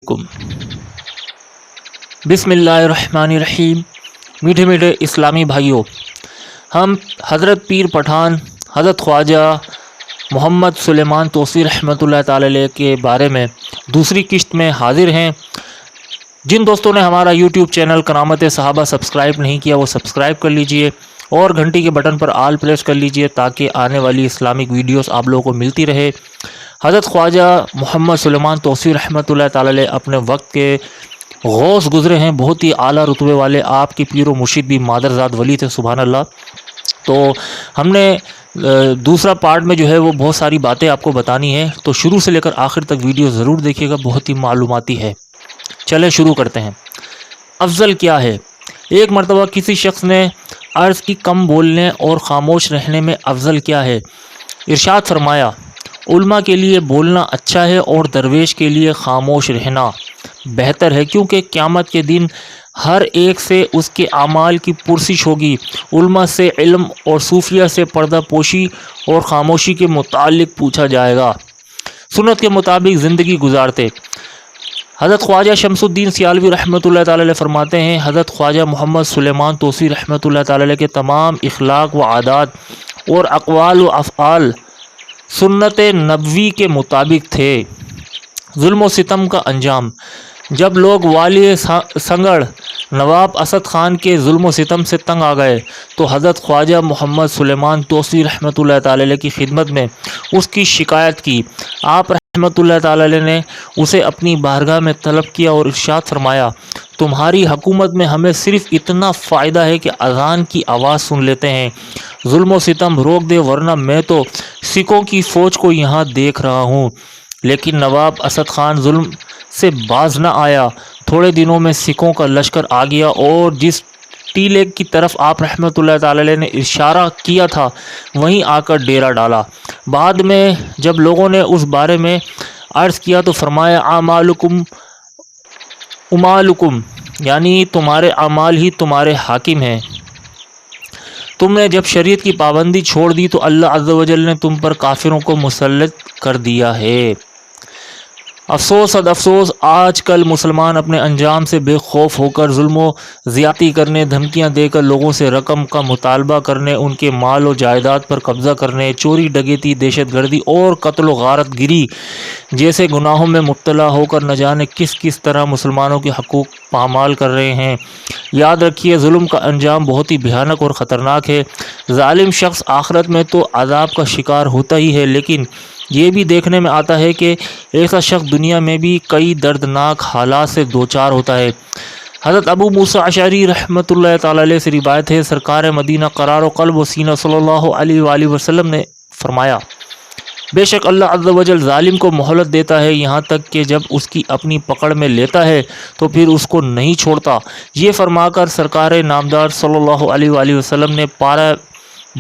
کم بسم اللہ الرحمن الرحیم۔ میٹھے میٹھے اسلامی بھائیوں، ہم حضرت پیر پٹھان حضرت خواجہ محمد سلیمان توسی رحمۃ اللہ تعالی علیہ کے بارے میں دوسری قسط میں حاضر ہیں۔ جن دوستوں نے ہمارا یوٹیوب چینل کرامت صحابہ سبسکرائب نہیں کیا وہ سبسکرائب کر لیجئے اور گھنٹی کے بٹن پر آل پریس کر لیجئے تاکہ آنے والی اسلامک ویڈیوز آپ لوگوں کو ملتی رہے۔ حضرت خواجہ محمد سلیمان توسی رحمۃ اللہ تعالی علیہ اپنے وقت کے غوث گزرے ہیں، بہت ہی اعلیٰ رتبے والے، آپ کے پیر و مرشد بھی مادرزاد ولی تھے، سبحان اللہ۔ تو ہم نے دوسرا پارٹ میں جو ہے وہ بہت ساری باتیں آپ کو بتانی ہے، تو شروع سے لے کر آخر تک ویڈیو ضرور دیکھیے گا، بہت ہی معلوماتی ہے۔ چلیں شروع کرتے ہیں۔ افضل کیا ہے؟ ایک مرتبہ کسی شخص نے عرض کی کم بولنے اور خاموش رہنے میں افضل کیا ہے؟ ارشاد فرمایا، علماء کے لیے بولنا اچھا ہے اور درویش کے لیے خاموش رہنا بہتر ہے، کیونکہ قیامت کے دن ہر ایک سے اس کے اعمال کی پرسش ہوگی۔ علماء سے علم اور صوفیہ سے پردہ پوشی اور خاموشی کے متعلق پوچھا جائے گا۔ سنت کے مطابق زندگی گزارتے حضرت خواجہ شمس الدین سیالوی رحمۃ اللہ تعالی علیہ فرماتے ہیں، حضرت خواجہ محمد سلیمان توسی رحمۃ اللہ تعالی علیہ کے تمام اخلاق و عادات اور اقوال و افعال سنت نبوی کے مطابق تھے۔ ظلم و ستم کا انجام: جب لوگ والی سنگڑ نواب اسد خان کے ظلم و ستم سے تنگ آ گئے تو حضرت خواجہ محمد سلیمان توسی رحمۃ اللہ تعالی علیہ کی خدمت میں اس کی شکایت کی۔ آپ رحمۃ اللہ تعالی علیہ نے اسے اپنی بارگاہ میں طلب کیا اور ارشاد فرمایا، تمہاری حکومت میں ہمیں صرف اتنا فائدہ ہے کہ اذان کی آواز سن لیتے ہیں، ظلم و ستم روک دے، ورنہ میں تو سکھوں کی فوج کو یہاں دیکھ رہا ہوں۔ لیکن نواب اسد خان ظلم سے باز نہ آیا۔ تھوڑے دنوں میں سکھوں کا لشکر آ گیا اور جس ٹیلے کی طرف آپ رحمۃ اللہ تعالی علیہ نے اشارہ کیا تھا وہیں آ کر ڈیرا ڈالا۔ بعد میں جب لوگوں نے اس بارے میں عرض کیا تو فرمایا، اعمالکم امالکم، یعنی تمہارے اعمال ہی تمہارے حاکم ہیں۔ تم نے جب شریعت کی پابندی چھوڑ دی تو اللہ عز و جل نے تم پر کافروں کو مسلط کر دیا ہے۔ افسوس صد افسوس، آج کل مسلمان اپنے انجام سے بے خوف ہو کر ظلم و زیادتی کرنے، دھمکیاں دے کر لوگوں سے رقم کا مطالبہ کرنے، ان کے مال و جائیداد پر قبضہ کرنے، چوری ڈکیتی، دہشت گردی اور قتل و غارت گری جیسے گناہوں میں مبتلا ہو کر نہ جانے کس طرح مسلمانوں کے حقوق پامال کر رہے ہیں۔ یاد رکھیے، ظلم کا انجام بہت ہی بھیانک اور خطرناک ہے۔ ظالم شخص آخرت میں تو عذاب کا شکار ہوتا ہی ہے، لیکن یہ بھی دیکھنے میں آتا ہے کہ ایسا شخص دنیا میں بھی کئی دردناک حالات سے دوچار ہوتا ہے۔ حضرت ابو موسیٰ اشعری رحمۃ اللہ تعالی علیہ سے روایت ہے، سرکار مدینہ قرار و قلب و سینہ صلی اللہ علیہ وآلہ وسلم نے فرمایا، بے شک اللہ عز و جل ظالم کو مہلت دیتا ہے یہاں تک کہ جب اس کی اپنی پکڑ میں لیتا ہے تو پھر اس کو نہیں چھوڑتا۔ یہ فرما کر سرکار نامدار صلی اللہ علیہ وآلہ وسلم نے پارہ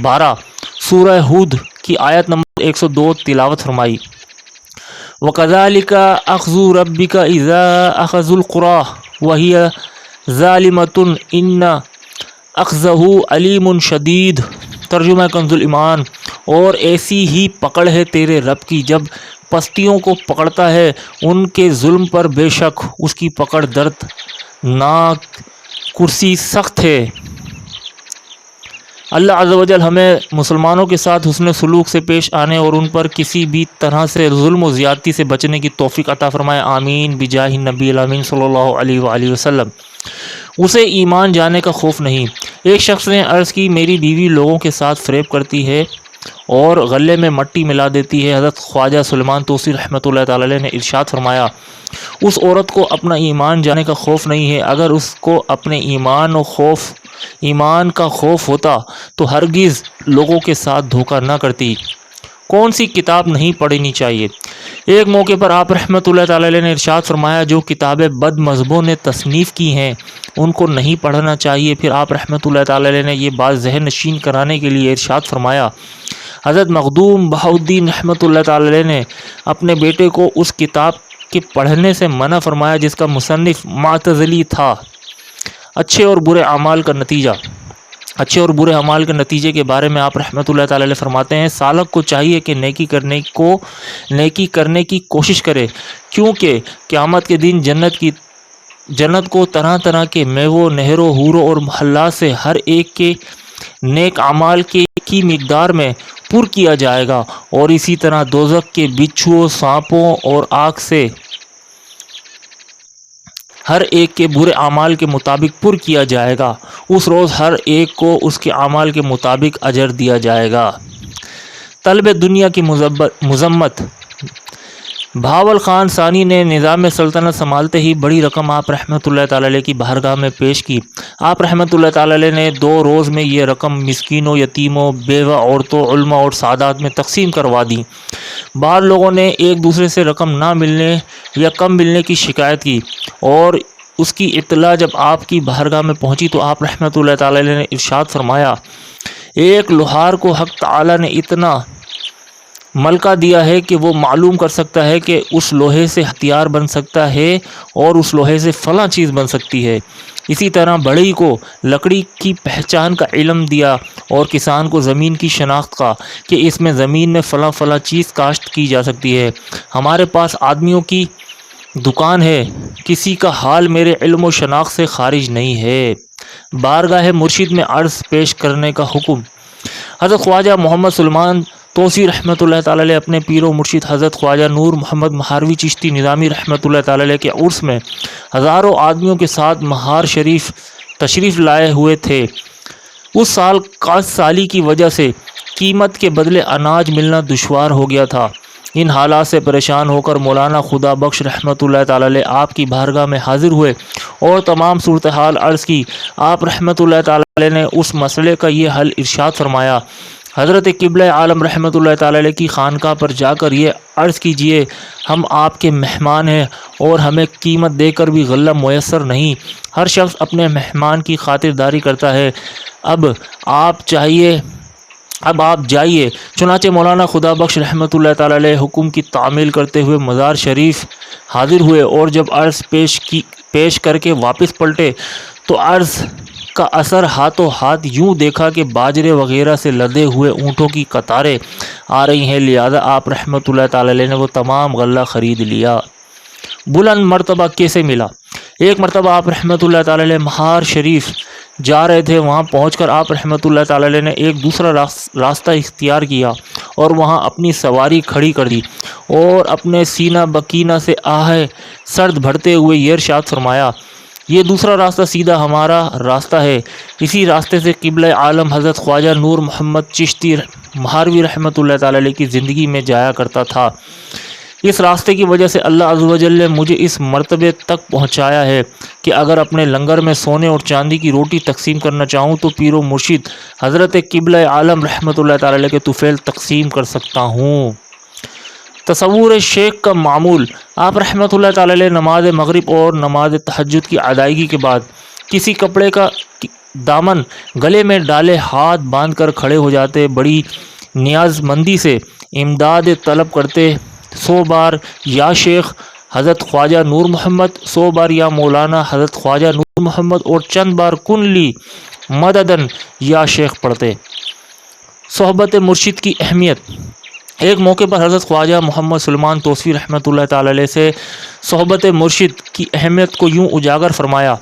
12 سورہ ہود کی آیت نمبر 102 تلاوت فرمائی، وَكَذَلِكَ أَخْذُ رَبِّكَ إِذَا أَخَذَ الْقُرَىٰ وَهِيَ ظَالِمَةٌ إِنَّ أَخْذَهُ عَلِيمٌ شَدِيدٌ۔ ترجمہ کنز الایمان، اور ایسی ہی پکڑ ہے تیرے رب کی جب پستیوں کو پکڑتا ہے ان کے ظلم پر، بے شک اس کی پکڑ دردناک کرسی سخت ہے۔ اللہ عز و جل ہمیں مسلمانوں کے ساتھ حسن سلوک سے پیش آنے اور ان پر کسی بھی طرح سے ظلم و زیادتی سے بچنے کی توفیق عطا فرمائے، آمین بجاہ نبی الامین صلی اللہ علیہ وآلہ وسلم۔ اسے ایمان جانے کا خوف نہیں۔ ایک شخص نے عرض کی، میری بیوی لوگوں کے ساتھ فریب کرتی ہے اور غلے میں مٹی ملا دیتی ہے۔ حضرت خواجہ سلیمان توسی رحمۃ اللہ تعالی علیہ نے ارشاد فرمایا، اس عورت کو اپنا ایمان جانے کا خوف نہیں ہے، اگر اس کو اپنے ایمان کا خوف ہوتا تو ہرگز لوگوں کے ساتھ دھوکہ نہ کرتی۔ کون سی کتاب نہیں پڑھنی چاہیے؟ ایک موقع پر آپ رحمۃ اللہ تعالی علیہ نے ارشاد فرمایا، جو کتابیں بد مذہبوں نے تصنیف کی ہیں ان کو نہیں پڑھنا چاہیے۔ پھر آپ رحمۃ اللہ تعالی علیہ نے یہ بات ذہن نشین کرانے کے لیے ارشاد فرمایا، حضرت مخدوم بہاؤالدین رحمۃ اللہ تعالی علیہ نے اپنے بیٹے کو اس کتاب کے پڑھنے سے منع فرمایا جس کا مصنف معتزلی تھا۔ اچھے اور برے اعمال کا نتیجہ: اچھے اور برے اعمال کے نتیجے کے بارے میں آپ رحمۃ اللہ تعالی علیہ فرماتے ہیں، سالک کو چاہیے کہ نیکی کرنے کی کوشش کرے، کیونکہ قیامت کے دن جنت کو طرح طرح کے میووں، نہروں، حوروں اور محلات سے ہر ایک کے نیک اعمال کی مقدار میں پر کیا جائے گا، اور اسی طرح دوزخ کے بچھوؤں، سانپوں اور آگ سے ہر ایک کے برے اعمال کے مطابق پر کیا جائے گا۔ اس روز ہر ایک کو اس کے اعمال کے مطابق اجر دیا جائے گا۔ طلب دنیا کی مذمت۔ بہاول خان ثانی نے نظام سلطنت سنبھالتے ہی بڑی رقم آپ رحمۃ اللہ تعالی علیہ کی بارگاہ میں پیش کی۔ آپ رحمۃ اللہ تعالی علیہ نے 2 روز میں یہ رقم مسکینوں، یتیموں، بیوہ عورتوں، علماء اور سادات میں تقسیم کروا دی۔ بعض لوگوں نے ایک دوسرے سے رقم نہ ملنے یا کم ملنے کی شکایت کی، اور اس کی اطلاع جب آپ کی بارگاہ میں پہنچی تو آپ رحمۃ اللہ تعالی علیہ نے ارشاد فرمایا، ایک لوہار کو حق تعالی نے اتنا ملکہ دیا ہے کہ وہ معلوم کر سکتا ہے کہ اس لوہے سے ہتھیار بن سکتا ہے اور اس لوہے سے فلاں چیز بن سکتی ہے۔ اسی طرح بڑھئی کو لکڑی کی پہچان کا علم دیا، اور کسان کو زمین کی شناخت کا کہ اس میں زمین میں فلاں فلاں چیز کاشت کی جا سکتی ہے۔ ہمارے پاس آدمیوں کی دکان ہے، کسی کا حال میرے علم و شناخت سے خارج نہیں ہے۔ بارگاہ مرشد میں عرض پیش کرنے کا حکم۔ حضرت خواجہ محمد سلمان توسی رحمۃ اللہ تعالی علیہ اپنے پیر و مرشد حضرت خواجہ نور محمد مہاروی چشتی نظامی رحمۃ اللہ تعالی علیہ کے عرس میں ہزاروں آدمیوں کے ساتھ مہار شریف تشریف لائے ہوئے تھے۔ اس سال کاشت سالی کی وجہ سے قیمت کے بدلے اناج ملنا دشوار ہو گیا تھا۔ ان حالات سے پریشان ہو کر مولانا خدا بخش رحمۃ اللہ تعالی علیہ آپ کی بارگاہ میں حاضر ہوئے اور تمام صورتحال عرض کی۔ آپ رحمۃ اللہ تعالی علیہ نے اس مسئلے کا یہ حل ارشاد فرمایا، حضرت قبلہ عالم رحمۃ اللہ تعالی علیہ کی خانقاہ پر جا کر یہ عرض کیجئے، ہم آپ کے مہمان ہیں اور ہمیں قیمت دے کر بھی غلہ میسر نہیں۔ ہر شخص اپنے مہمان کی خاطرداری کرتا ہے، اب آپ جائیے۔ چنانچہ مولانا خدا بخش رحمۃ اللہ تعالی علیہ حکم کی تعمیل کرتے ہوئے مزار شریف حاضر ہوئے، اور جب عرض پیش کر کے واپس پلٹے تو عرض کا اثر ہاتھوں ہاتھ یوں دیکھا کہ باجرے وغیرہ سے لدے ہوئے اونٹوں کی قطاریں آ رہی ہیں، لہذا آپ رحمۃ اللہ تعالی علیہ نے وہ تمام غلہ خرید لیا۔ بلند مرتبہ کیسے ملا؟ ایک مرتبہ آپ رحمۃ اللہ تعالی علیہ مہار شریف جا رہے تھے، وہاں پہنچ کر آپ رحمۃ اللہ تعالی علیہ نے ایک دوسرا راستہ اختیار کیا اور وہاں اپنی سواری کھڑی کر دی، اور اپنے سینہ بکینہ سے آہ سرد بھرتے ہوئے یہ ارشاد فرمایا، یہ دوسرا راستہ سیدھا ہمارا راستہ ہے، اسی راستے سے قبلہ عالم حضرت خواجہ نور محمد چشتی مہاروی رحمۃ اللہ تعالی علیہ کی زندگی میں جایا کرتا تھا۔ اس راستے کی وجہ سے اللہ عز و جل نے مجھے اس مرتبے تک پہنچایا ہے کہ اگر اپنے لنگر میں سونے اور چاندی کی روٹی تقسیم کرنا چاہوں تو پیر و مرشد حضرت قبلہ عالم رحمۃ اللہ تعالی علیہ کے طفیل تقسیم کر سکتا ہوں۔ تصور شیخ کا معمول۔ آپ رحمۃ اللہ تعالی علیہ نماز مغرب اور نماز تہجد کی ادائیگی کے بعد کسی کپڑے کا دامن گلے میں ڈالے ہاتھ باندھ کر کھڑے ہو جاتے، بڑی نیاز مندی سے امداد طلب کرتے، 100 بار یا شیخ حضرت خواجہ نور محمد، 100 بار یا مولانا حضرت خواجہ نور محمد، اور چند بار کن لی مددن یا شیخ پڑھتے۔ صحبت مرشد کی اہمیت۔ ایک موقع پر حضرت خواجہ محمد سلمان توسی رحمۃ اللہ تعالی علیہ سے صحبت مرشد کی اہمیت کو یوں اجاگر فرمایا،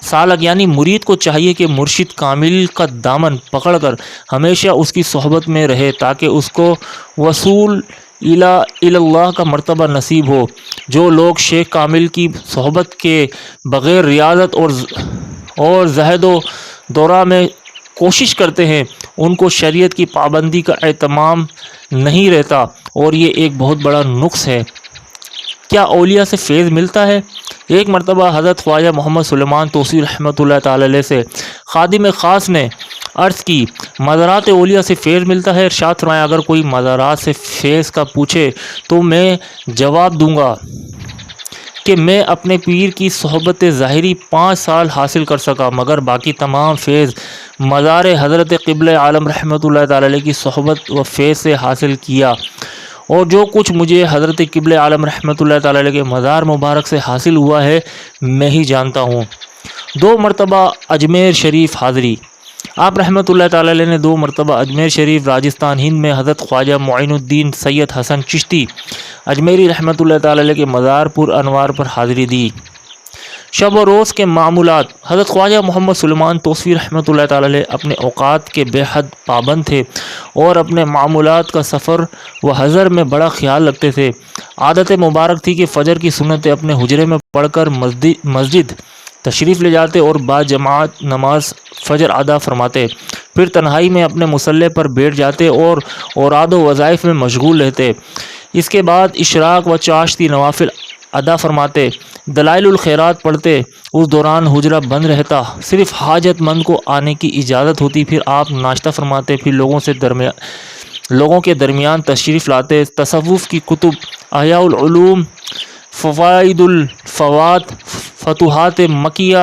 سالک یعنی مرید کو چاہیے کہ مرشد کامل کا دامن پکڑ کر ہمیشہ اس کی صحبت میں رہے تاکہ اس کو وصول اللہ کا مرتبہ نصیب ہو۔ جو لوگ شیخ کامل کی صحبت کے بغیر ریاضت اور زہد و دورہ میں کوشش کرتے ہیں، ان کو شریعت کی پابندی کا اہتمام نہیں رہتا، اور یہ ایک بہت بڑا نقص ہے۔ کیا اولیاء سے فیض ملتا ہے؟ ایک مرتبہ حضرت خواجہ محمد سلمان توسی رحمۃ اللہ تعالی علیہ سے خادم خاص نے عرض کی، مزارات اولیاء سے فیض ملتا ہے؟ ارشاد فرمایا، اگر کوئی مزارات سے فیض کا پوچھے تو میں جواب دوں گا کہ میں اپنے پیر کی صحبت ظاہری 5 سال حاصل کر سکا، مگر باقی تمام فیض مزار حضرت قبلہ عالم رحمۃ اللہ تعالی علیہ کی صحبت و فیض سے حاصل کیا، اور جو کچھ مجھے حضرت قبلہ عالم رحمۃ اللہ تعالی علیہ کے مزار مبارک سے حاصل ہوا ہے میں ہی جانتا ہوں۔ 2 مرتبہ اجمیر شریف حاضری۔ آپ رحمۃ اللہ تعالی علیہ نے 2 مرتبہ اجمیر شریف راجستھان ہند میں حضرت خواجہ معین الدین سید حسن چشتی اجمیری رحمۃ اللہ تعالی علیہ کے مزار پر انوار پر حاضری دی۔ شب و روز کے معمولات: حضرت خواجہ محمد سلیمان توسیفی رحمۃ اللہ تعالی علیہ اپنے اوقات کے بے حد پابند تھے اور اپنے معمولات کا سفر و حضر میں بڑا خیال رکھتے تھے۔ عادت مبارک تھی کہ فجر کی سنتیں اپنے حجرے میں پڑھ کر مسجد تشریف لے جاتے اور بعد جماعت نماز فجر ادا فرماتے، پھر تنہائی میں اپنے مصلی پر بیٹھ جاتے اور اوراد و وظائف میں مشغول رہتے۔ اس کے بعد اشراق و چاشتی نوافل ادا فرماتے، دلائل الخیرات پڑھتے۔ اس دوران حجرہ بند رہتا، صرف حاجت مند کو آنے کی اجازت ہوتی۔ پھر آپ ناشتہ فرماتے، پھر لوگوں کے درمیان تشریف لاتے۔ تصوف کی کتب، احیاء العلوم، فوائد الفوات، فتوحات مکیہ،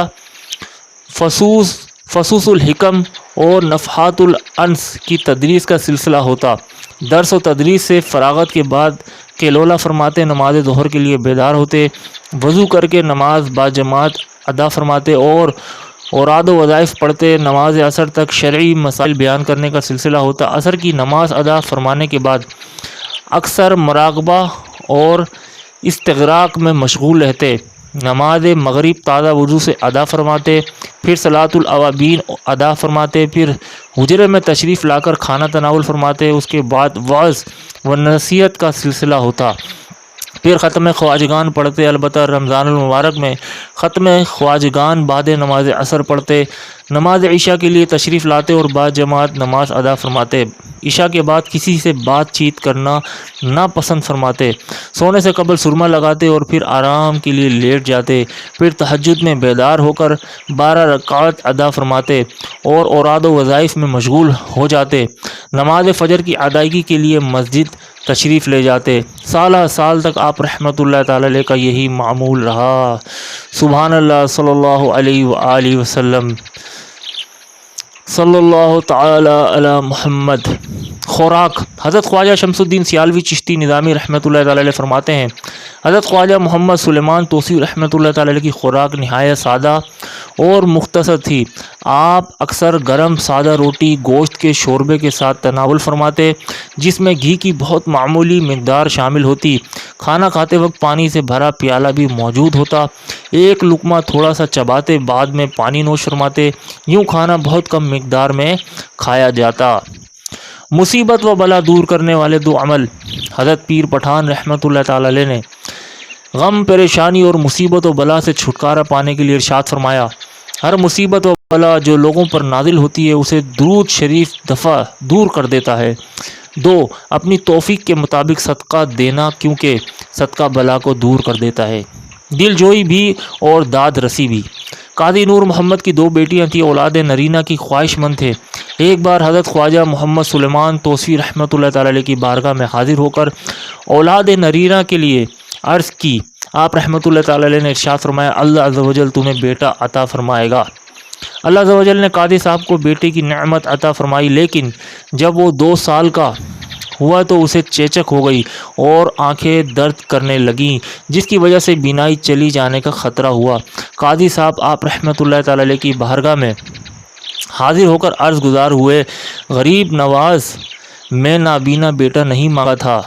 فصوص الحکم اور نفحات الانس کی تدریس کا سلسلہ ہوتا۔ درس و تدریس سے فراغت کے بعد کیلولا فرماتے، نماز ظہر کے لیے بیدار ہوتے، وضو کر کے نماز باجماعت ادا فرماتے اور اوراد و وظائف پڑھتے۔ نماز عصر تک شرعی مسائل بیان کرنے کا سلسلہ ہوتا۔ عصر کی نماز ادا فرمانے کے بعد اکثر مراقبہ اور استغراق میں مشغول رہتے۔ نماز مغرب تازہ وضو سے ادا فرماتے، پھر صلاۃ الاوابین ادا فرماتے، پھر حجرے میں تشریف لا کر کھانا تناول فرماتے۔ اس کے بعد وعظ و نصیحت کا سلسلہ ہوتا، پھر ختم خواجگان پڑھتے۔ البتہ رمضان المبارک میں ختم خواجگان بعد نماز عصر پڑھتے۔ نماز عشاء کے لیے تشریف لاتے اور بعد جماعت نماز ادا فرماتے۔ عشاء کے بعد کسی سے بات چیت کرنا ناپسند فرماتے، سونے سے قبل سرما لگاتے اور پھر آرام کے لیے لیٹ جاتے۔ پھر تہجد میں بیدار ہو کر 12 رکعات ادا فرماتے اور اوراد و وظائف میں مشغول ہو جاتے۔ نماز فجر کی ادائیگی کے لیے مسجد تشریف لے جاتے۔ سالہ سال تک آپ رحمۃ اللہ تعالی علیہ کا یہی معمول رہا۔ سبحان اللہ، صلی اللہ علیہ وآلہ وسلم، صلی اللہ تعالی علی محمد۔ خوراک: حضرت خواجہ شمس الدین سیالوی چشتی نظامی رحمۃ اللہ تعالی علیہ فرماتے ہیں، حضرت خواجہ محمد سلیمان توسیفی رحمۃ اللہ تعالی علیہ کی خوراک نہایت سادہ اور مختصر تھی۔ آپ اکثر گرم سادہ روٹی گوشت کے شوربے کے ساتھ تناول فرماتے، جس میں گھی کی بہت معمولی مقدار شامل ہوتی۔ کھانا کھاتے وقت پانی سے بھرا پیالہ بھی موجود ہوتا۔ ایک لقمہ تھوڑا سا چباتے، بعد میں پانی نوش فرماتے۔ یوں کھانا بہت کم مقدار میں کھایا جاتا۔ مصیبت و بلا دور کرنے والے 2 عمل: حضرت پیر پٹھان رحمۃ اللہ تعالی علیہ نے غم، پریشانی اور مصیبت و بلا سے چھٹکارا پانے کے لیے ارشاد فرمایا، ہر مصیبت و بلا جو لوگوں پر نازل ہوتی ہے اسے درود شریف دفع دور کر دیتا ہے۔ 2. اپنی توفیق کے مطابق صدقہ دینا، کیونکہ صدقہ بلا کو دور کر دیتا ہے۔ دل جوئی بھی اور داد رسی بھی: قاضی نور محمد کی 2 بیٹیاں تھیں، اولاد نرینہ کی خواہش مند تھے۔ ایک بار حضرت خواجہ محمد سلیمان توسیفی رحمۃ اللہ تعالی علیہ کی بارگاہ میں حاضر ہو کر اولاد نرینہ کے لیے عرض کی۔ آپ رحمۃ اللہ تعالی علیہ نے ارشاد فرمایا، اللہ عز و جل تمہیں بیٹا عطا فرمائے گا۔ اللہ عز و جل نے قاضی صاحب کو بیٹے کی نعمت عطا فرمائی، لیکن جب وہ 2 سال کا ہوا تو اسے چیچک ہو گئی اور آنکھیں درد کرنے لگیں، جس کی وجہ سے بینائی چلی جانے کا خطرہ ہوا۔ قاضی صاحب آپ رحمۃ اللہ تعالی علیہ کی بارگاہ میں حاضر ہو کر عرض گزار ہوئے، غریب نواز، میں نابینا بیٹا نہیں مانگا تھا،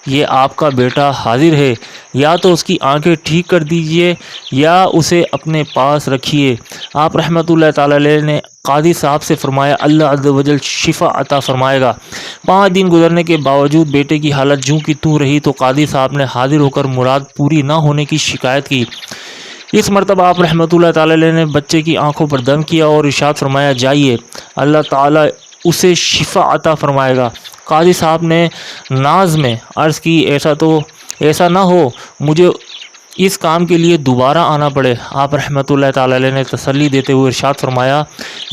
یہ آپ کا بیٹا حاضر ہے، یا تو اس کی آنکھیں ٹھیک کر دیجئے یا اسے اپنے پاس رکھیے۔ آپ رحمۃ اللہ تعالی علیہ نے قاضی صاحب سے فرمایا، اللہ عز و جل شفا عطا فرمائے گا۔ 5 دن گزرنے کے باوجود بیٹے کی حالت جوں کی توں رہی تو قاضی صاحب نے حاضر ہو کر مراد پوری نہ ہونے کی شکایت کی۔ اس مرتبہ آپ رحمۃ اللہ تعالی علیہ نے بچے کی آنکھوں پر دم کیا اور ارشاد فرمایا، جائیے، اللہ تعالی اسے شفا عطا فرمائے گا۔ قاضی صاحب نے ناز میں عرض کی، ایسا نہ ہو مجھے اس کام کے لیے دوبارہ آنا پڑے۔ آپ رحمۃ اللہ تعالی علیہ نے تسلی دیتے ہوئے ارشاد فرمایا،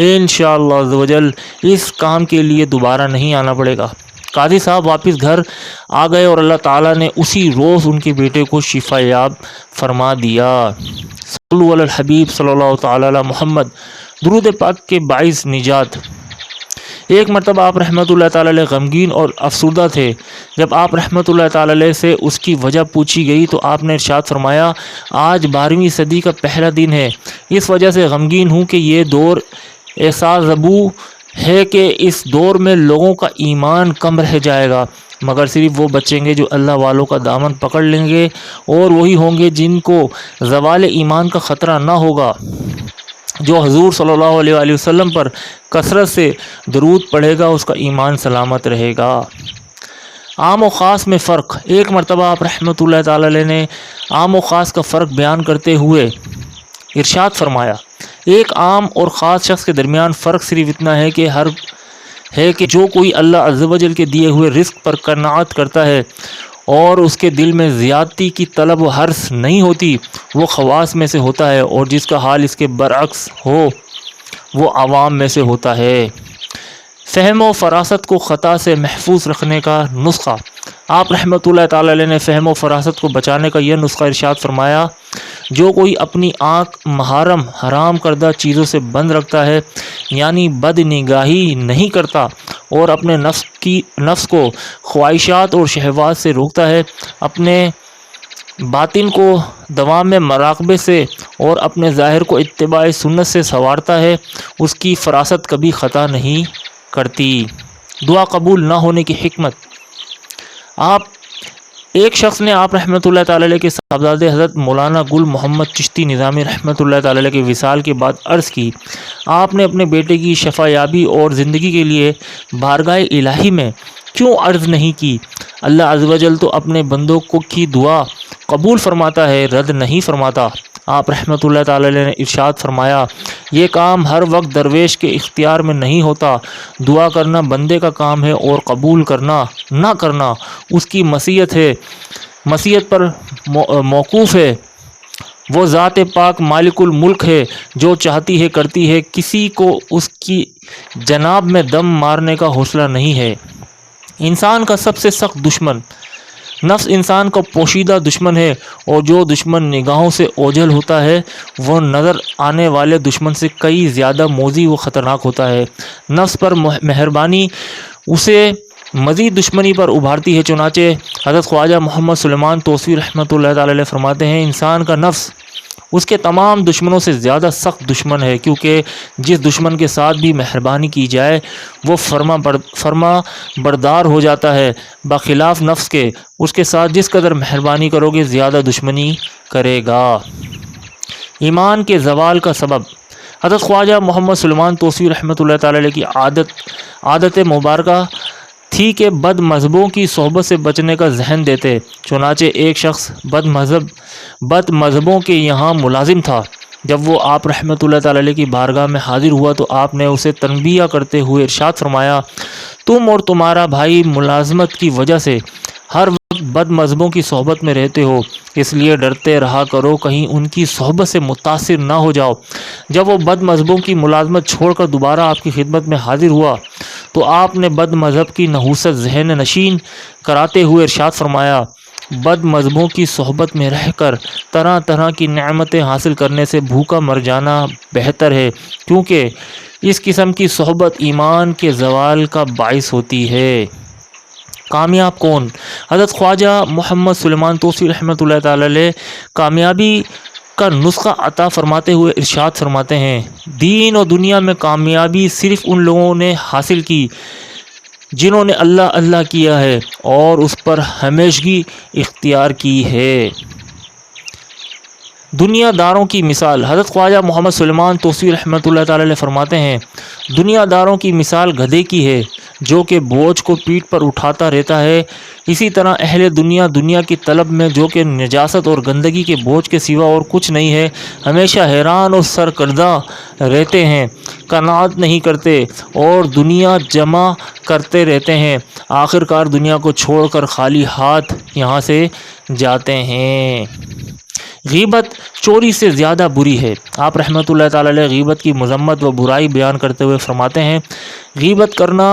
انشاءاللہ عز و جل اس کام کے لیے دوبارہ نہیں آنا پڑے گا۔ قاضی صاحب واپس گھر آ گئے اور اللہ تعالیٰ نے اسی روز ان کے بیٹے کو شفا یاب فرما دیا۔ صلو علی الحبیب صلی اللہ تعالی علی محمد۔ درود پاک کے باعث نجات۔ ایک مرتبہ آپ رحمۃ اللہ تعالی علیہ غمگین اور افسردہ تھے۔ جب آپ رحمۃ اللہ تعالی علیہ سے اس کی وجہ پوچھی گئی تو آپ نے ارشاد فرمایا، آج 12ویں صدی کا پہلا دن ہے، اس وجہ سے غمگین ہوں کہ یہ دور احساس زبوں ہے کہ اس دور میں لوگوں کا ایمان کم رہ جائے گا، مگر صرف وہ بچیں گے جو اللہ والوں کا دامن پکڑ لیں گے، اور وہی ہوں گے جن کو زوال ایمان کا خطرہ نہ ہوگا۔ جو حضور صلی اللہ علیہ وآلہ وسلم پر کثرت سے درود پڑھے گا اس کا ایمان سلامت رہے گا۔ عام و خاص میں فرق۔ ایک مرتبہ آپ رحمۃ اللہ تعالی علیہ نے عام و خاص کا فرق بیان کرتے ہوئے ارشاد فرمایا، ایک عام اور خاص شخص کے درمیان فرق صرف اتنا ہے کہ جو کوئی اللہ عز و جل کے دیے ہوئے رزق پر قناعت کرتا ہے اور اس کے دل میں زیادتی کی طلب و حرص نہیں ہوتی، وہ خواص میں سے ہوتا ہے، اور جس کا حال اس کے برعکس ہو وہ عوام میں سے ہوتا ہے۔ فہم و فراست کو خطا سے محفوظ رکھنے کا نسخہ۔ آپ رحمۃ اللہ تعالی علیہ نے فہم و فراست کو بچانے کا یہ نسخہ ارشاد فرمایا، جو کوئی اپنی آنکھ محرم حرام کردہ چیزوں سے بند رکھتا ہے، یعنی بد نگاہی نہیں کرتا، اور اپنے نفس کو خواہشات اور شہوات سے روکتا ہے، اپنے باطن کو دوام میں مراقبے سے اور اپنے ظاہر کو اتباع سنت سے سنوارتا ہے، اس کی فراست کبھی خطا نہیں کرتی۔ دعا قبول نہ ہونے کی حکمت۔ ایک شخص نے آپ رحمۃ اللہ تعالی علیہ کے صاحبزادے حضرت مولانا گل محمد چشتی نظامی رحمۃ اللہ تعالی علیہ کے وصال کے بعد عرض کی، آپ نے اپنے بیٹے کی شفا یابی اور زندگی کے لیے بارگاہ الہی میں کیوں عرض نہیں کی؟ اللہ عز و جل تو اپنے بندوں کی دعا قبول فرماتا ہے، رد نہیں فرماتا۔ آپ رحمۃ اللہ تعالی علیہ نے ارشاد فرمایا، یہ کام ہر وقت درویش کے اختیار میں نہیں ہوتا، دعا کرنا بندے کا کام ہے اور قبول کرنا نہ کرنا اس کی مشیت پر موقوف ہے۔ وہ ذات پاک مالک الملک ہے، جو چاہتی ہے کرتی ہے، کسی کو اس کی جناب میں دم مارنے کا حوصلہ نہیں ہے۔ انسان کا سب سے سخت دشمن نفس انسان کا پوشیدہ دشمن ہے، اور جو دشمن نگاہوں سے اوجھل ہوتا ہے وہ نظر آنے والے دشمن سے کئی زیادہ موذی و خطرناک ہوتا ہے۔ نفس پر مہربانی اسے مزید دشمنی پر ابھارتی ہے، چنانچہ حضرت خواجہ محمد سلیمان توسیع رحمۃ اللہ تعالی علیہ فرماتے ہیں، انسان کا نفس اس کے تمام دشمنوں سے زیادہ سخت دشمن ہے، کیونکہ جس دشمن کے ساتھ بھی مہربانی کی جائے وہ فرما بردار ہو جاتا ہے، بخلاف نفس کے اس کے ساتھ جس قدر مہربانی کرو گے زیادہ دشمنی کرے گا۔ ایمان کے زوال کا سبب۔ حضرت خواجہ محمد سلیمان توسیع رحمۃ اللہ تعالی علیہ کی عادت مبارکہ تھی کہ بد مذہبوں کی صحبت سے بچنے کا ذہن دیتے، چنانچہ ایک شخص بد مذہبوں کے یہاں ملازم تھا۔ جب وہ آپ رحمۃ اللہ تعالی علیہ کی بارگاہ میں حاضر ہوا تو آپ نے اسے تنبیہ کرتے ہوئے ارشاد فرمایا، تم اور تمہارا بھائی ملازمت کی وجہ سے ہر وقت بد مذہبوں کی صحبت میں رہتے ہو، اس لیے ڈرتے رہا کرو کہیں ان کی صحبت سے متاثر نہ ہو جاؤ۔ جب وہ بد مذہبوں کی ملازمت چھوڑ کر دوبارہ آپ کی خدمت میں حاضر ہوا تو آپ نے بد مذہب کی نحوست ذہن نشین کراتے ہوئے ارشاد فرمایا، بد مذہبوں کی صحبت میں رہ کر طرح طرح کی نعمتیں حاصل کرنے سے بھوکا مر جانا بہتر ہے، کیونکہ اس قسم کی صحبت ایمان کے زوال کا باعث ہوتی ہے۔ کامیاب کون؟ حضرت خواجہ محمد سلیمان توسیع رحمۃ اللہ تعالی علیہ کامیابی کا نسخہ عطا فرماتے ہوئے ارشاد فرماتے ہیں، دین و دنیا میں کامیابی صرف ان لوگوں نے حاصل کی جنہوں نے اللہ اللہ کیا ہے اور اس پر ہمیشگی اختیار کی ہے۔ دنیا داروں کی مثال۔ حضرت خواجہ محمد سلیمان توسیع رحمۃ اللہ تعالی علیہ فرماتے ہیں، دنیا داروں کی مثال گدھے کی ہے جو کہ بوجھ کو پیٹھ پر اٹھاتا رہتا ہے، اسی طرح اہل دنیا کی طلب میں جو کہ نجاست اور گندگی کے بوجھ کے سوا اور کچھ نہیں ہے، ہمیشہ حیران اور سرکردہ رہتے ہیں، قناعت نہیں کرتے اور دنیا جمع کرتے رہتے ہیں، آخر کار دنیا کو چھوڑ کر خالی ہاتھ یہاں سے جاتے ہیں۔ غیبت چوری سے زیادہ بری ہے۔ آپ رحمۃ اللہ تعالی علیہ غیبت کی مذمت و برائی بیان کرتے ہوئے فرماتے ہیں، غیبت کرنا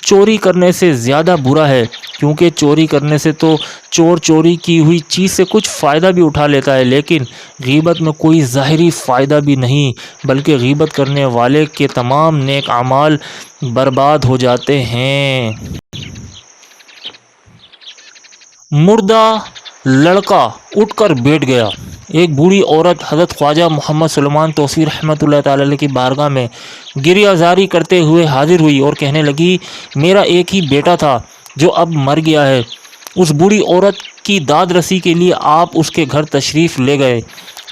چوری کرنے سے زیادہ برا ہے، کیونکہ چوری کرنے سے تو چور چوری کی ہوئی چیز سے کچھ فائدہ بھی اٹھا لیتا ہے، لیکن غیبت میں کوئی ظاہری فائدہ بھی نہیں، بلکہ غیبت کرنے والے کے تمام نیک اعمال برباد ہو جاتے ہیں۔ مردہ لڑکا اٹھ کر بیٹھ گیا۔ ایک بوڑھی عورت حضرت خواجہ محمد سلیمان توسی رحمۃ اللہ تعالی علیہ کی بارگاہ میں گریہ زاری کرتے ہوئے حاضر ہوئی اور کہنے لگی، میرا ایک ہی بیٹا تھا جو اب مر گیا ہے۔ اس بوڑھی عورت کی داد رسی کے لیے آپ اس کے گھر تشریف لے گئے۔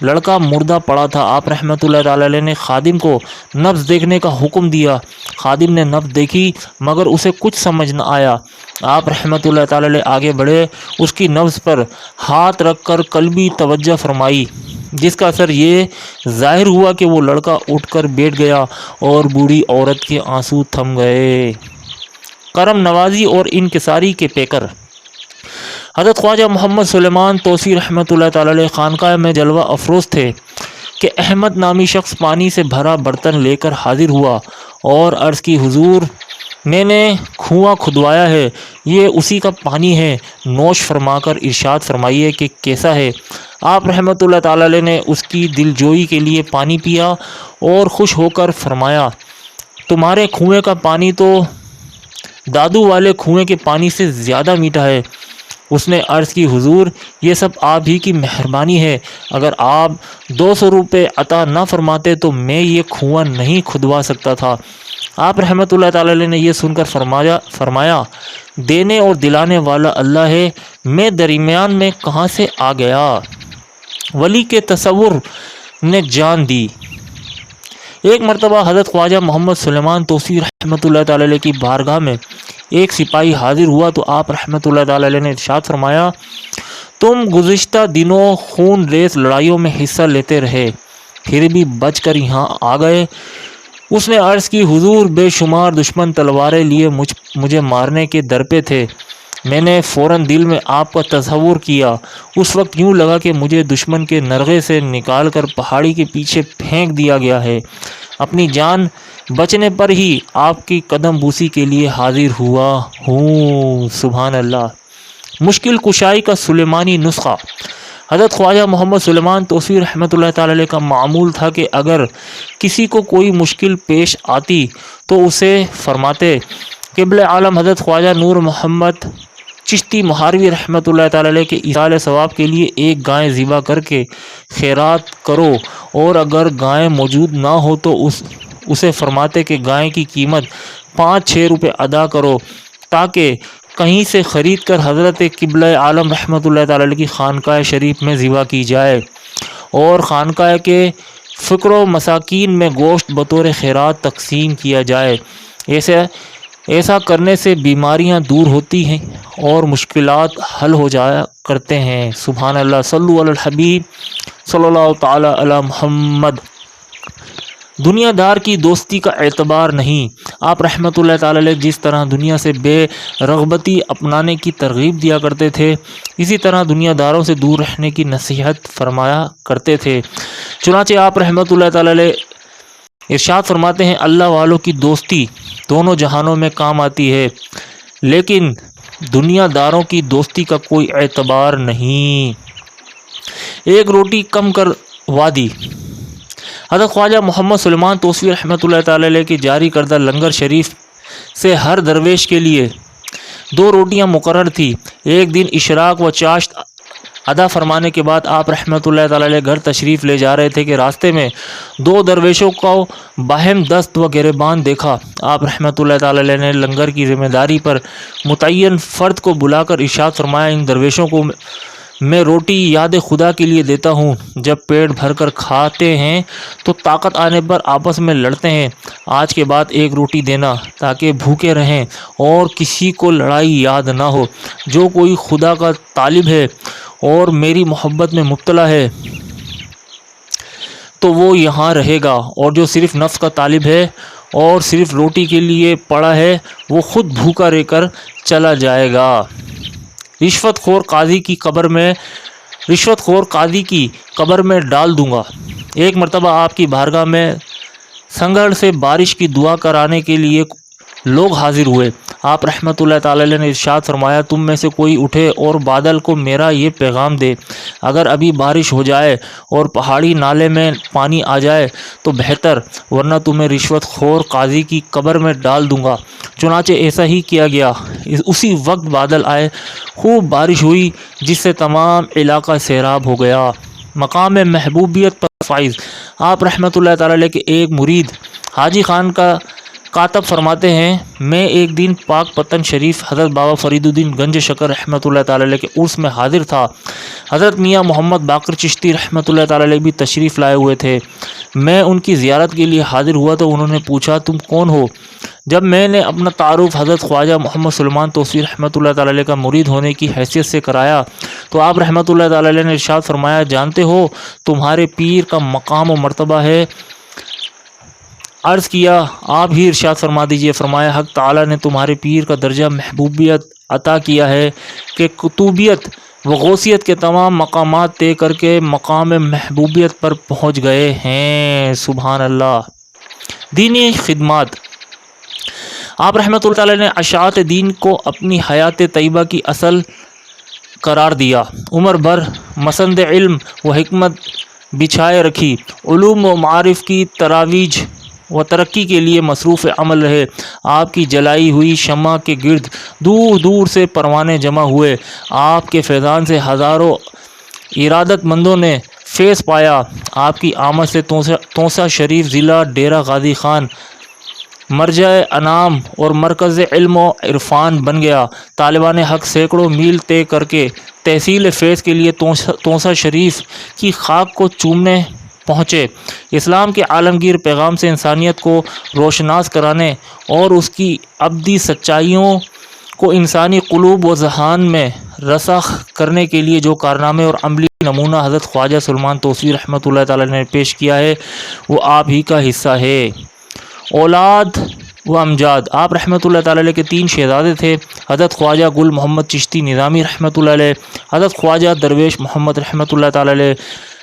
لڑکا مردہ پڑا تھا۔ آپ رحمۃ اللہ تعالی علیہ نے خادم کو نبض دیکھنے کا حکم دیا۔ خادم نے نبض دیکھی مگر اسے کچھ سمجھ نہ آیا۔ آپ رحمۃ اللہ تعالی علیہ آگے بڑھے، اس کی نبض پر ہاتھ رکھ کر قلبی توجہ فرمائی، جس کا اثر یہ ظاہر ہوا کہ وہ لڑکا اٹھ کر بیٹھ گیا اور بوڑھی عورت کے آنسو تھم گئے۔ کرم نوازی اور انکساری کے پیکر حضرت خواجہ محمد سلیمان توسی رحمۃ اللہ تعالی علیہ خانقاہ میں جلوہ افروز تھے کہ احمد نامی شخص پانی سے بھرا برتن لے کر حاضر ہوا اور عرض کی، حضور میں نے کنواں کھدوایا ہے، یہ اسی کا پانی ہے، نوش فرما کر ارشاد فرمائیے کہ کیسا ہے۔ آپ رحمۃ اللہ تعالی علیہ نے اس کی دل جوئی کے لیے پانی پیا اور خوش ہو کر فرمایا، تمہارے کنویں کا پانی تو دادو والے کنویں کے پانی سے زیادہ میٹھا ہے۔ اس نے عرض کی، حضور یہ سب آپ ہی کی مہربانی ہے، اگر آپ 200 روپے عطا نہ فرماتے تو میں یہ کنواں نہیں کھدوا سکتا تھا۔ آپ رحمۃ اللہ تعالی علیہ نے یہ سن کر فرمایا دینے اور دلانے والا اللہ ہے، میں درمیان میں کہاں سے آ گیا۔ ولی کے تصور نے جان دی۔ ایک مرتبہ حضرت خواجہ محمد سلیمان توسی رحمۃ اللہ تعالی علیہ کی بارگاہ میں ایک سپاہی حاضر ہوا تو آپ رحمۃ اللہ تعالی علیہ نے ارشاد فرمایا، تم گزشتہ دنوں خون ریز لڑائیوں میں حصہ لیتے رہے، پھر بھی بچ کر یہاں آ گئے۔ اس نے عرض کی، حضور بے شمار دشمن تلواریں لیے مجھے مارنے کے در پہ تھے، میں نے فوراً دل میں آپ کا تصور کیا، اس وقت یوں لگا کہ مجھے دشمن کے نرغے سے نکال کر پہاڑی کے پیچھے پھینک دیا گیا ہے، اپنی جان بچنے پر ہی آپ کی قدم بوسی کے لیے حاضر ہوا ہوں۔ سبحان اللہ۔ مشکل کشائی کا سلیمانی نسخہ حضرت خواجہ محمد سلیمان توسی رحمۃ اللہ تعالی علیہ کا معمول تھا کہ اگر کسی کو کوئی مشکل پیش آتی تو اسے فرماتے، قبلِ عالم حضرت خواجہ نور محمد چشتی مہاروی رحمۃ اللہ تعالی علیہ کے ایصال ثواب کے لیے ایک گائے ذبح کر کے خیرات کرو، اور اگر گائے موجود نہ ہو تو اسے فرماتے کہ گائے کی قیمت 5-6 روپے ادا کرو، تاکہ کہیں سے خرید کر حضرت قبلہ عالم رحمۃ اللہ تعالی علیہ کی خانقاہ شریف میں ذبح کی جائے اور خانقاہ کے فقر و مساکین میں گوشت بطور خیرات تقسیم کیا جائے۔ ایسا کرنے سے بیماریاں دور ہوتی ہیں اور مشکلات حل ہو جایا کرتے ہیں۔ سبحان اللہ۔ صلو علی الحبیب صلی اللہ تعالی علی محمد۔ دنیا دار کی دوستی کا اعتبار نہیں۔ آپ رحمۃ اللہ تعالی علیہ جس طرح دنیا سے بے رغبتی اپنانے کی ترغیب دیا کرتے تھے، اسی طرح دنیا داروں سے دور رہنے کی نصیحت فرمایا کرتے تھے۔ چنانچہ آپ رحمۃ اللہ تعالی علیہ ارشاد فرماتے ہیں، اللہ والوں کی دوستی دونوں جہانوں میں کام آتی ہے، لیکن دنیا داروں کی دوستی کا کوئی اعتبار نہیں۔ ایک روٹی کم کر وادی حضرت خواجہ محمد سلیمان توسی رحمۃ اللہ تعالی علیہ کی جاری کردہ لنگر شریف سے ہر درویش کے لیے 2 روٹیاں مقرر تھی۔ ایک دن اشراق و چاشت ادا فرمانے کے بعد آپ رحمۃ اللہ تعالی علیہ گھر تشریف لے جا رہے تھے کہ راستے میں 2 درویشوں کو باہم دست و گریبان دیکھا۔ آپ رحمۃ اللہ تعالی علیہ نے لنگر کی ذمہ داری پر متعین فرد کو بلا کر ارشاد فرمایا، ان درویشوں کو میں روٹی یاد خدا کے لیے دیتا ہوں، جب پیٹ بھر کر کھاتے ہیں تو طاقت آنے پر آپس میں لڑتے ہیں، آج کے بعد ایک روٹی دینا تاکہ بھوکے رہیں اور کسی کو لڑائی یاد نہ ہو۔ جو کوئی خدا کا طالب ہے اور میری محبت میں مبتلا ہے تو وہ یہاں رہے گا، اور جو صرف نفس کا طالب ہے اور صرف روٹی کے لیے پڑا ہے وہ خود بھوکا رہ کر چلا جائے گا۔ رشوت خور قاضی کی قبر میں ڈال دوں گا۔ ایک مرتبہ آپ کی بارگاہ میں سنگھڑ سے بارش کی دعا کرانے کے لیے لوگ حاضر ہوئے۔ آپ رحمۃ اللہ تعالی علیہ نے ارشاد فرمایا، تم میں سے کوئی اٹھے اور بادل کو میرا یہ پیغام دے، اگر ابھی بارش ہو جائے اور پہاڑی نالے میں پانی آ جائے تو بہتر، ورنہ تمہیں رشوت خور قاضی کی قبر میں ڈال دوں گا۔ چنانچہ ایسا ہی کیا گیا۔ اسی وقت بادل آئے، خوب بارش ہوئی، جس سے تمام علاقہ سیراب ہو گیا۔ مقام محبوبیت پر فائز۔ آپ رحمۃ اللہ تعالی علیہ کے ایک مرید حاجی خان کا کاتب فرماتے ہیں، میں ایک دن پاک پتن شریف حضرت بابا فرید الدین گنج شکر رحمۃ اللہ تعالی علیہ کے عرس میں حاضر تھا۔ حضرت میاں محمد باقر چشتی رحمۃ اللہ تعالی علیہ بھی تشریف لائے ہوئے تھے۔ میں ان کی زیارت کے لیے حاضر ہوا تو انہوں نے پوچھا، تم کون ہو؟ جب میں نے اپنا تعارف حضرت خواجہ محمد سلیمان توسیع رحمۃ اللہ تعالی علیہ کا مرید ہونے کی حیثیت سے کرایا تو آپ رحمۃ اللہ تعالی علیہ نے ارشاد فرمایا، جانتے ہو تمہارے پیر کا مقام و مرتبہ ہے؟ عرض کیا، آپ ہی ارشاد فرما دیجئے۔ فرمایا، حق تعالی نے تمہارے پیر کا درجہ محبوبیت عطا کیا ہے کہ قطوبیت و غوثیت کے تمام مقامات طے کر کے مقام محبوبیت پر پہنچ گئے ہیں۔ سبحان اللہ۔ دینی خدمات۔ آپ رحمۃ اللہ تعالی نے اشاعت دین کو اپنی حیات طیبہ کی اصل قرار دیا، عمر بھر مسند علم و حکمت بچھائے رکھی، علوم و معارف کی ترویج و ترقی کے لیے مصروف عمل رہے۔ آپ کی جلائی ہوئی شمع کے گرد دور دور سے پروانے جمع ہوئے، آپ کے فیضان سے ہزاروں ارادت مندوں نے فیض پایا۔ آپ کی آمد سے توسہ شریف ضلع ڈیرہ غازی خان مرجع انعام اور مرکز علم و عرفان بن گیا۔ طالبان حق سینکڑوں میل طے کر کے تحصیل فیض کے لیے توسہ شریف کی خاک کو چومنے پہنچے۔ اسلام کے عالمگیر پیغام سے انسانیت کو روشناس کرانے اور اس کی ابدی سچائیوں کو انسانی قلوب و ذہان میں رسخ کرنے کے لیے جو کارنامے اور عملی نمونہ حضرت خواجہ سلیمان توسیع رحمۃ اللہ تعالی نے پیش کیا ہے وہ آپ ہی کا حصہ ہے۔ اولاد و امجاد۔ آپ رحمۃ اللہ تعالی علیہ کے 3 شہزادے تھے، حضرت خواجہ گل محمد چشتی نظامی رحمۃ اللہ علیہ، حضرت خواجہ درویش محمد رحمۃ اللہ تعالی علیہ،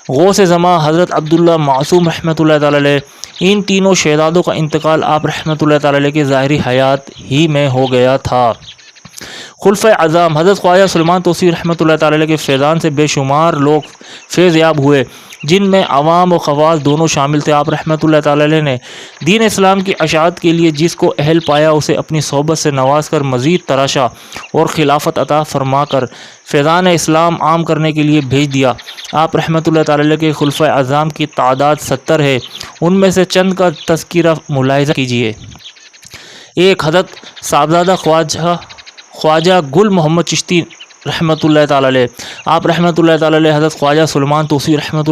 غوث زماں حضرت عبداللہ معصوم رحمۃ اللہ تعالی علیہ۔ ان تینوں شہزادوں کا انتقال آپ رحمۃ اللہ تعالی علیہ کے ظاہری حیات ہی میں ہو گیا تھا۔ خلفۂ اعظام۔ حضرت خواجہ سلیمان توسیع رحمۃ اللہ تعالی علیہ کے فیضان سے بے شمار لوگ فیض یاب ہوئے، جن میں عوام و خواص دونوں شامل تھے۔ آپ رحمۃ اللہ تعالی علیہ نے دین اسلام کی اشاعت کے لیے جس کو اہل پایا اسے اپنی صحبت سے نواز کر مزید تراشا اور خلافت عطا فرما کر فیضان اسلام عام کرنے کے لیے بھیج دیا۔ آپ رحمۃ اللہ تعالی علیہ کے خلفۂ اعظام کی تعداد 70 ہے، ان میں سے چند کا تذکرہ ملاحظہ کیجیے۔ 1. حضرت صاحبزادہ خواجہ گل محمد چشتی رحمۃ اللہ تعالی علیہ۔ آپ رحمۃ اللہ تعالی علیہ حضرت خواجہ سلیمان توسیع رحمۃ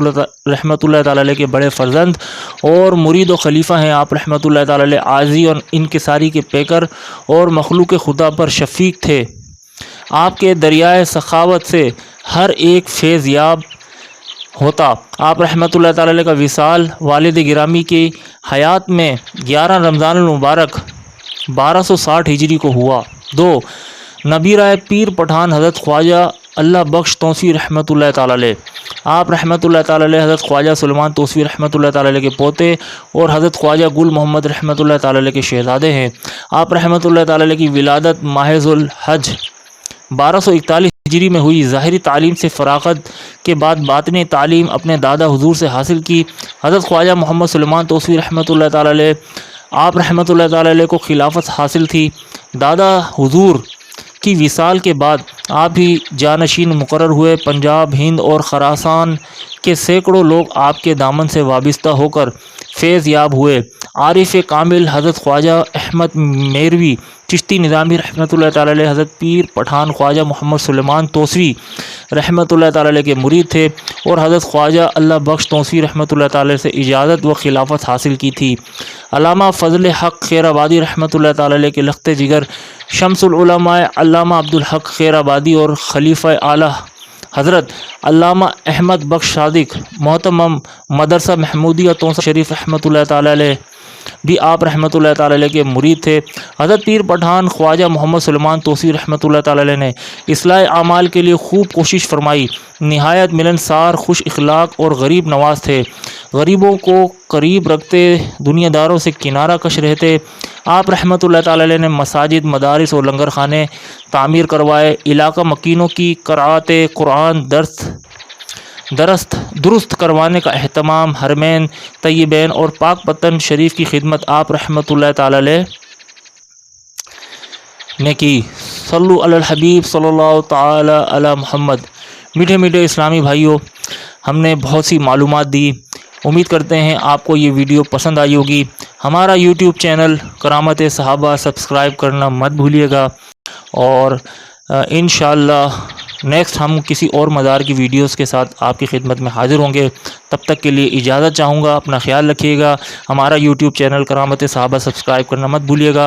اللہ تعالی علیہ کے بڑے فرزند اور مرید و خلیفہ ہیں۔ آپ رحمۃ اللہ تعالی علیہ عاجزی اور انکساری کے پیکر اور مخلوق خدا پر شفیق تھے۔ آپ کے دریائے سخاوت سے ہر ایک فیض یاب ہوتا۔ آپ رحمۃ اللہ تعالی علیہ کا وصال والد گرامی کی حیات میں 11 رمضان المبارک 1260 ہجری کو ہوا۔ 2. نبی رائے پیر پٹھان حضرت خواجہ اللہ بخش توسیع رحمۃ اللہ تعالی علیہ۔ آپ رحمۃ اللہ تعالی علیہ حضرت خواجہ سلیمان توسیع رحمۃ اللہ تعالی علیہ کے پوتے اور حضرت خواجہ گل محمد رحمۃ اللہ تعالی علیہ کے شہزادے ہیں۔ آپ رحمۃ اللہ تعالی علیہ کی ولادت ماہ ذو الحج 1241 ہجری میں ہوئی۔ ظاہری تعلیم سے فراغت کے بعد باطنی تعلیم اپنے دادا حضور سے حاصل کی۔ حضرت خواجہ محمد سلیمان توسیع رحمۃ اللہ تعالی علیہ آپ رحمۃ اللہ تعالی علیہ کو خلافت حاصل تھی۔ دادا حضور کی وصال کے بعد آپ ہی جانشین مقرر ہوئے۔ پنجاب، ہند اور خراسان کے سینکڑوں لوگ آپ کے دامن سے وابستہ ہو کر فیض یاب ہوئے۔ عارف کامل حضرت خواجہ احمد میروی چشتی نظامی رحمۃ اللہ تعالی علیہ حضرت پیر پٹھان خواجہ محمد سلیمان توسیع رحمۃ اللہ تعالی علیہ کے مرید تھے اور حضرت خواجہ اللہ بخش توسیع رحمۃ اللہ تعالی علیہ سے اجازت و خلافت حاصل کی تھی۔ علامہ فضل حق خیر آبادی رحمۃ اللہ تعالی علیہ کے لخت جگر شمس العلماء علامہ عبدالحق خیر آبادی اور خلیفہ اعلیٰ حضرت علامہ احمد بخش صادق محتمم مدرسہ محمودیہ توسہ شریف رحمۃ اللہ تعالی علیہ بھی آپ رحمۃ اللہ تعالی علیہ کے مرید تھے۔ حضرت پیر پٹھان خواجہ محمد سلیمان توسیع رحمۃ اللہ تعالی علیہ نے اصلاح اعمال کے لیے خوب کوشش فرمائی۔ نہایت ملنسار، خوش اخلاق اور غریب نواز تھے۔ غریبوں کو قریب رکھتے، دنیا داروں سے کنارہ کش رہتے۔ آپ رحمۃ اللہ تعالی علیہ نے مساجد، مدارس اور لنگر خانے تعمیر کروائے۔ علاقہ مکینوں کی قرأت قرآن درست کروانے کا اہتمام، حرمین طیبین اور پاک پتن شریف کی خدمت آپ رحمۃ اللہ تعالی علیہ نے کی۔ صلو علی الحبیب صلی اللہ تعالی علی محمد۔ میٹھے میٹھے اسلامی بھائیوں، ہم نے بہت سی معلومات دی. امید کرتے ہیں آپ کو یہ ویڈیو پسند آئی ہوگی. ہمارا یوٹیوب چینل کرامت صحابہ سبسکرائب کرنا مت بھولیے گا. اور انشاءاللہ نیکسٹ ہم کسی اور مزار کی ویڈیوز کے ساتھ آپ کی خدمت میں حاضر ہوں گے. تب تک کے لیے اجازت چاہوں گا. اپنا خیال رکھیے گا. ہمارا یوٹیوب چینل کرامت صحابہ سبسکرائب کرنا مت بھولیے گا.